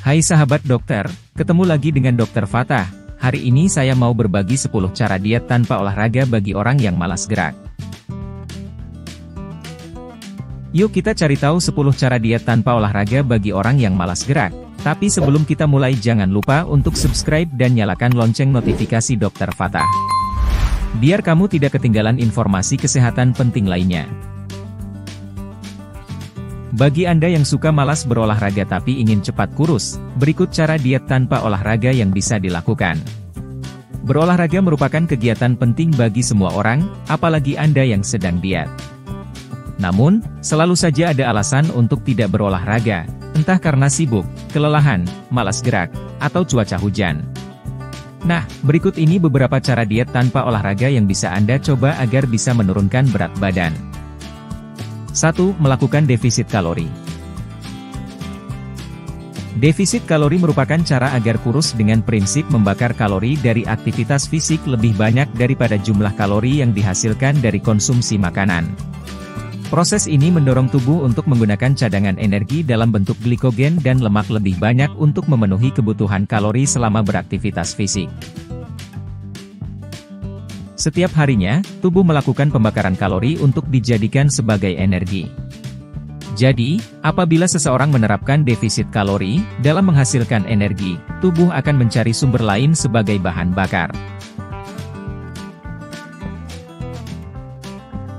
Hai sahabat dokter, ketemu lagi dengan Dokter Fatah. Hari ini saya mau berbagi 10 cara diet tanpa olahraga bagi orang yang malas gerak. Yuk kita cari tahu 10 cara diet tanpa olahraga bagi orang yang malas gerak. Tapi sebelum kita mulai jangan lupa untuk subscribe dan nyalakan lonceng notifikasi Dokter Fatah. Biar kamu tidak ketinggalan informasi kesehatan penting lainnya. Bagi Anda yang suka malas berolahraga tapi ingin cepat kurus, berikut cara diet tanpa olahraga yang bisa dilakukan. Berolahraga merupakan kegiatan penting bagi semua orang, apalagi Anda yang sedang diet. Namun, selalu saja ada alasan untuk tidak berolahraga, entah karena sibuk, kelelahan, malas gerak, atau cuaca hujan. Nah, berikut ini beberapa cara diet tanpa olahraga yang bisa Anda coba agar bisa menurunkan berat badan. 1. Melakukan defisit kalori. Defisit kalori merupakan cara agar kurus dengan prinsip membakar kalori dari aktivitas fisik lebih banyak daripada jumlah kalori yang dihasilkan dari konsumsi makanan. Proses ini mendorong tubuh untuk menggunakan cadangan energi dalam bentuk glikogen dan lemak lebih banyak untuk memenuhi kebutuhan kalori selama beraktivitas fisik. Setiap harinya, tubuh melakukan pembakaran kalori untuk dijadikan sebagai energi. Jadi, apabila seseorang menerapkan defisit kalori dalam menghasilkan energi, tubuh akan mencari sumber lain sebagai bahan bakar.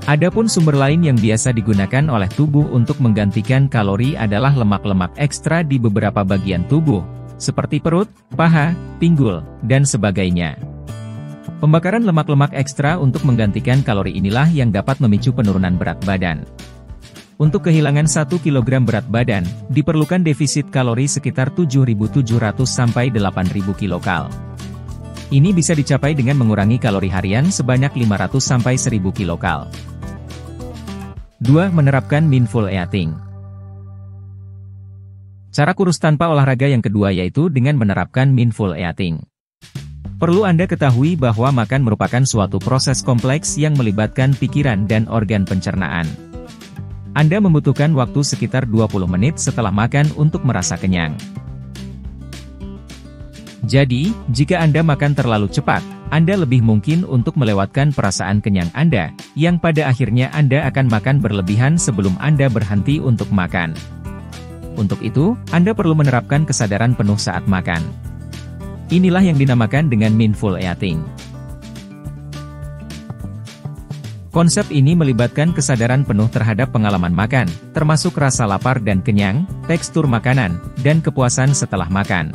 Adapun sumber lain yang biasa digunakan oleh tubuh untuk menggantikan kalori adalah lemak-lemak ekstra di beberapa bagian tubuh, seperti perut, paha, pinggul, dan sebagainya. Pembakaran lemak-lemak ekstra untuk menggantikan kalori inilah yang dapat memicu penurunan berat badan. Untuk kehilangan 1 kg berat badan, diperlukan defisit kalori sekitar 7.700 sampai 8.000 kilokal. Ini bisa dicapai dengan mengurangi kalori harian sebanyak 500 sampai 1.000 kilokal. 2. Menerapkan mindful eating. Cara kurus tanpa olahraga yang kedua yaitu dengan menerapkan mindful eating. Perlu Anda ketahui bahwa makan merupakan suatu proses kompleks yang melibatkan pikiran dan organ pencernaan. Anda membutuhkan waktu sekitar 20 menit setelah makan untuk merasa kenyang. Jadi, jika Anda makan terlalu cepat, Anda lebih mungkin untuk melewatkan perasaan kenyang Anda, yang pada akhirnya Anda akan makan berlebihan sebelum Anda berhenti untuk makan. Untuk itu, Anda perlu menerapkan kesadaran penuh saat makan. Inilah yang dinamakan dengan mindful eating. Konsep ini melibatkan kesadaran penuh terhadap pengalaman makan, termasuk rasa lapar dan kenyang, tekstur makanan, dan kepuasan setelah makan.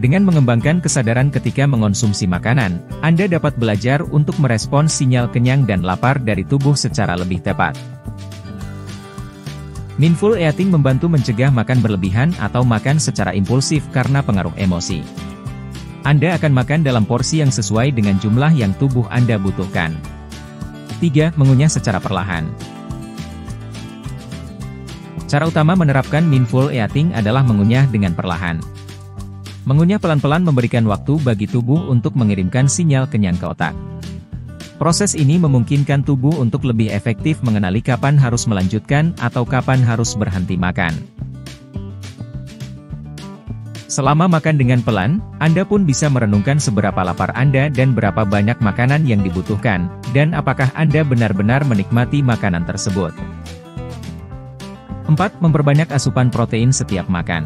Dengan mengembangkan kesadaran ketika mengonsumsi makanan, Anda dapat belajar untuk merespons sinyal kenyang dan lapar dari tubuh secara lebih tepat. Mindful eating membantu mencegah makan berlebihan atau makan secara impulsif karena pengaruh emosi. Anda akan makan dalam porsi yang sesuai dengan jumlah yang tubuh Anda butuhkan. 3. Mengunyah secara perlahan. Cara utama menerapkan mindful eating adalah mengunyah dengan perlahan. Mengunyah pelan-pelan memberikan waktu bagi tubuh untuk mengirimkan sinyal kenyang ke otak. Proses ini memungkinkan tubuh untuk lebih efektif mengenali kapan harus melanjutkan atau kapan harus berhenti makan. Selama makan dengan pelan, Anda pun bisa merenungkan seberapa lapar Anda dan berapa banyak makanan yang dibutuhkan, dan apakah Anda benar-benar menikmati makanan tersebut. 4. Memperbanyak asupan protein setiap makan.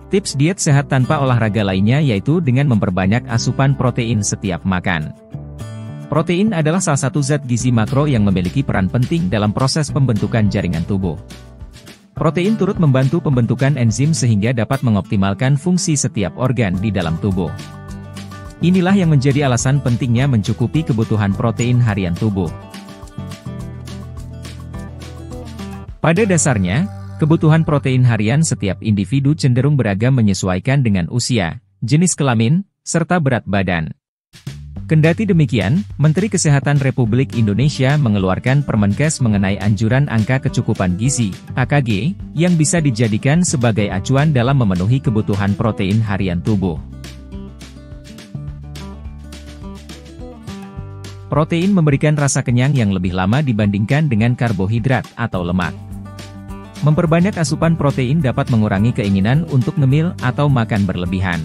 Tips diet sehat tanpa olahraga lainnya yaitu dengan memperbanyak asupan protein setiap makan. Protein adalah salah satu zat gizi makro yang memiliki peran penting dalam proses pembentukan jaringan tubuh. Protein turut membantu pembentukan enzim sehingga dapat mengoptimalkan fungsi setiap organ di dalam tubuh. Inilah yang menjadi alasan pentingnya mencukupi kebutuhan protein harian tubuh. Pada dasarnya, kebutuhan protein harian setiap individu cenderung beragam menyesuaikan dengan usia, jenis kelamin, serta berat badan. Kendati demikian, Menteri Kesehatan Republik Indonesia mengeluarkan Permenkes mengenai anjuran angka kecukupan gizi, AKG, yang bisa dijadikan sebagai acuan dalam memenuhi kebutuhan protein harian tubuh. Protein memberikan rasa kenyang yang lebih lama dibandingkan dengan karbohidrat atau lemak. Memperbanyak asupan protein dapat mengurangi keinginan untuk ngemil atau makan berlebihan.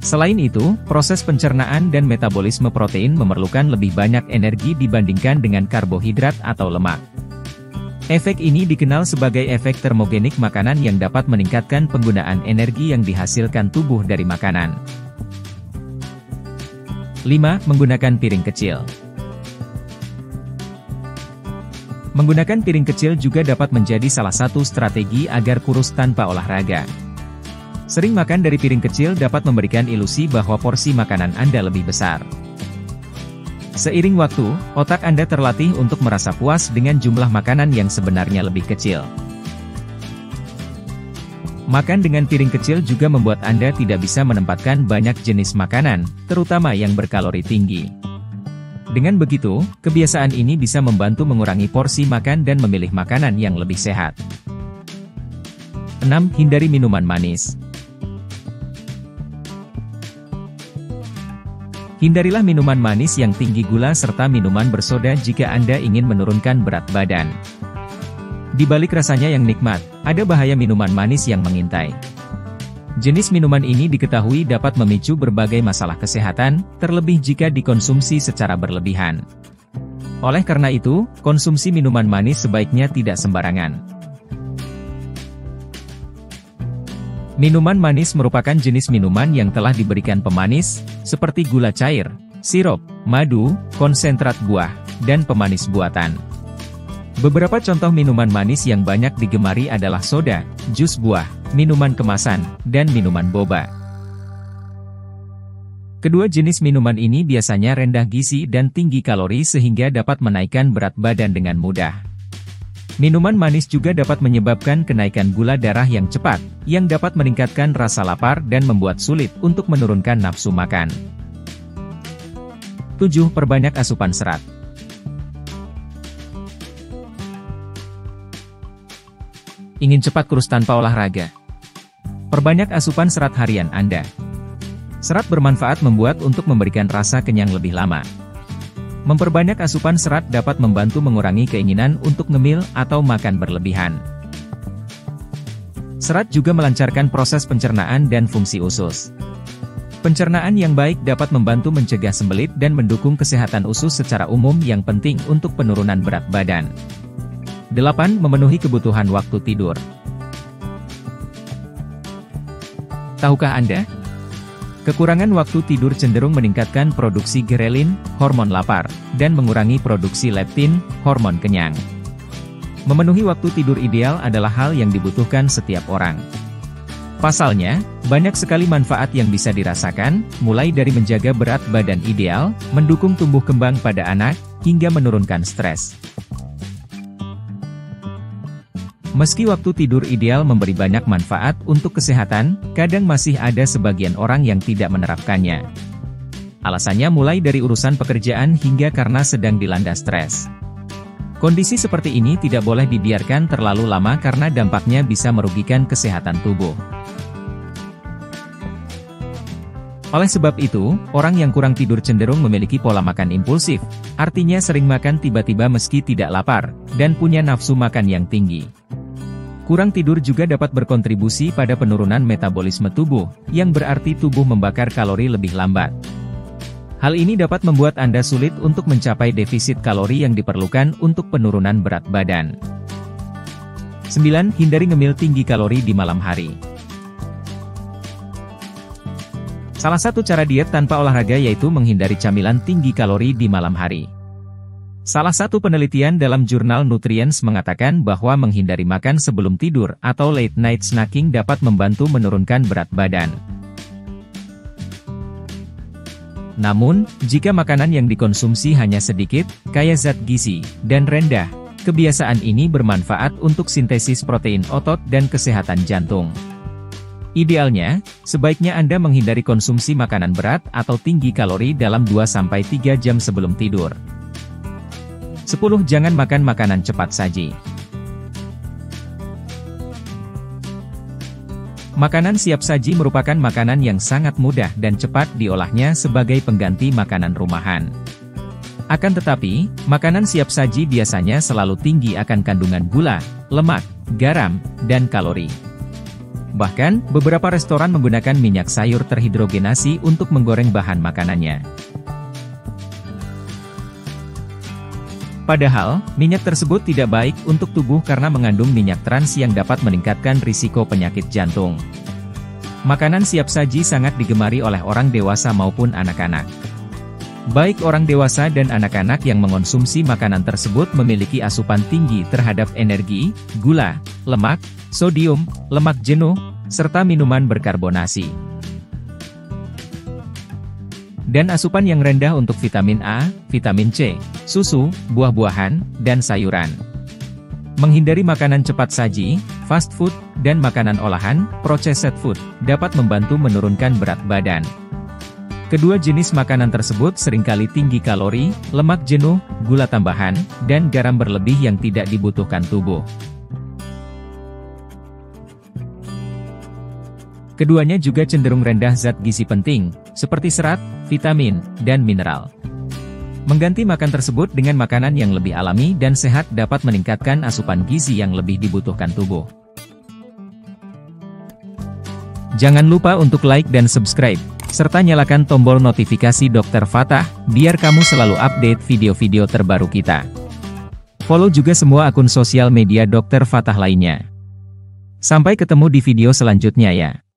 Selain itu, proses pencernaan dan metabolisme protein memerlukan lebih banyak energi dibandingkan dengan karbohidrat atau lemak. Efek ini dikenal sebagai efek termogenik makanan yang dapat meningkatkan penggunaan energi yang dihasilkan tubuh dari makanan. 5. Menggunakan piring kecil. Menggunakan piring kecil juga dapat menjadi salah satu strategi agar kurus tanpa olahraga. Sering makan dari piring kecil dapat memberikan ilusi bahwa porsi makanan Anda lebih besar. Seiring waktu, otak Anda terlatih untuk merasa puas dengan jumlah makanan yang sebenarnya lebih kecil. Makan dengan piring kecil juga membuat Anda tidak bisa menempatkan banyak jenis makanan, terutama yang berkalori tinggi. Dengan begitu, kebiasaan ini bisa membantu mengurangi porsi makan dan memilih makanan yang lebih sehat. 6. Hindari minuman manis. Hindarilah minuman manis yang tinggi gula serta minuman bersoda jika Anda ingin menurunkan berat badan. Di balik rasanya yang nikmat, ada bahaya minuman manis yang mengintai. Jenis minuman ini diketahui dapat memicu berbagai masalah kesehatan, terlebih jika dikonsumsi secara berlebihan. Oleh karena itu, konsumsi minuman manis sebaiknya tidak sembarangan. Minuman manis merupakan jenis minuman yang telah diberikan pemanis, seperti gula cair, sirup, madu, konsentrat buah, dan pemanis buatan. Beberapa contoh minuman manis yang banyak digemari adalah soda, jus buah, minuman kemasan, dan minuman boba. Kedua jenis minuman ini biasanya rendah gizi dan tinggi kalori sehingga dapat menaikkan berat badan dengan mudah. Minuman manis juga dapat menyebabkan kenaikan gula darah yang cepat, yang dapat meningkatkan rasa lapar dan membuat sulit untuk menurunkan nafsu makan. 7. Perbanyak asupan serat. Ingin cepat kurus tanpa olahraga? Perbanyak asupan serat harian Anda. Serat bermanfaat membuat untuk memberikan rasa kenyang lebih lama. Memperbanyak asupan serat dapat membantu mengurangi keinginan untuk ngemil atau makan berlebihan. Serat juga melancarkan proses pencernaan dan fungsi usus. Pencernaan yang baik dapat membantu mencegah sembelit dan mendukung kesehatan usus secara umum yang penting untuk penurunan berat badan. 8. Memenuhi kebutuhan waktu tidur. Tahukah Anda? Kekurangan waktu tidur cenderung meningkatkan produksi ghrelin, hormon lapar, dan mengurangi produksi leptin, hormon kenyang. Memenuhi waktu tidur ideal adalah hal yang dibutuhkan setiap orang. Pasalnya, banyak sekali manfaat yang bisa dirasakan, mulai dari menjaga berat badan ideal, mendukung tumbuh kembang pada anak, hingga menurunkan stres. Meski waktu tidur ideal memberi banyak manfaat untuk kesehatan, kadang masih ada sebagian orang yang tidak menerapkannya. Alasannya mulai dari urusan pekerjaan hingga karena sedang dilanda stres. Kondisi seperti ini tidak boleh dibiarkan terlalu lama karena dampaknya bisa merugikan kesehatan tubuh. Oleh sebab itu, orang yang kurang tidur cenderung memiliki pola makan impulsif, artinya sering makan tiba-tiba meski tidak lapar, dan punya nafsu makan yang tinggi. Kurang tidur juga dapat berkontribusi pada penurunan metabolisme tubuh, yang berarti tubuh membakar kalori lebih lambat. Hal ini dapat membuat Anda sulit untuk mencapai defisit kalori yang diperlukan untuk penurunan berat badan. 9. Hindari ngemil tinggi kalori di malam hari. Salah satu cara diet tanpa olahraga yaitu menghindari camilan tinggi kalori di malam hari. Salah satu penelitian dalam jurnal Nutrients mengatakan bahwa menghindari makan sebelum tidur atau late night snacking dapat membantu menurunkan berat badan. Namun, jika makanan yang dikonsumsi hanya sedikit, kaya zat gizi, dan rendah, kebiasaan ini bermanfaat untuk sintesis protein otot dan kesehatan jantung. Idealnya, sebaiknya Anda menghindari konsumsi makanan berat atau tinggi kalori dalam 2-3 jam sebelum tidur. 10. Jangan makan makanan cepat saji. Makanan siap saji merupakan makanan yang sangat mudah dan cepat diolahnya sebagai pengganti makanan rumahan. Akan tetapi, makanan siap saji biasanya selalu tinggi akan kandungan gula, lemak, garam, dan kalori. Bahkan, beberapa restoran menggunakan minyak sayur terhidrogenasi untuk menggoreng bahan makanannya. Padahal, minyak tersebut tidak baik untuk tubuh karena mengandung minyak trans yang dapat meningkatkan risiko penyakit jantung. Makanan siap saji sangat digemari oleh orang dewasa maupun anak-anak. Baik orang dewasa dan anak-anak yang mengonsumsi makanan tersebut memiliki asupan tinggi terhadap energi, gula, lemak, sodium, lemak jenuh, serta minuman berkarbonasi. Dan asupan yang rendah untuk vitamin A, vitamin C, susu, buah-buahan, dan sayuran. Menghindari makanan cepat saji, fast food, dan makanan olahan, processed food, dapat membantu menurunkan berat badan. Kedua jenis makanan tersebut seringkali tinggi kalori, lemak jenuh, gula tambahan, dan garam berlebih yang tidak dibutuhkan tubuh. Keduanya juga cenderung rendah zat gizi penting, seperti serat, vitamin, dan mineral. Mengganti makan tersebut dengan makanan yang lebih alami dan sehat dapat meningkatkan asupan gizi yang lebih dibutuhkan tubuh. Jangan lupa untuk like dan subscribe, serta nyalakan tombol notifikasi Dr. Fatah, biar kamu selalu update video-video terbaru kita. Follow juga semua akun sosial media Dr. Fatah lainnya. Sampai ketemu di video selanjutnya ya.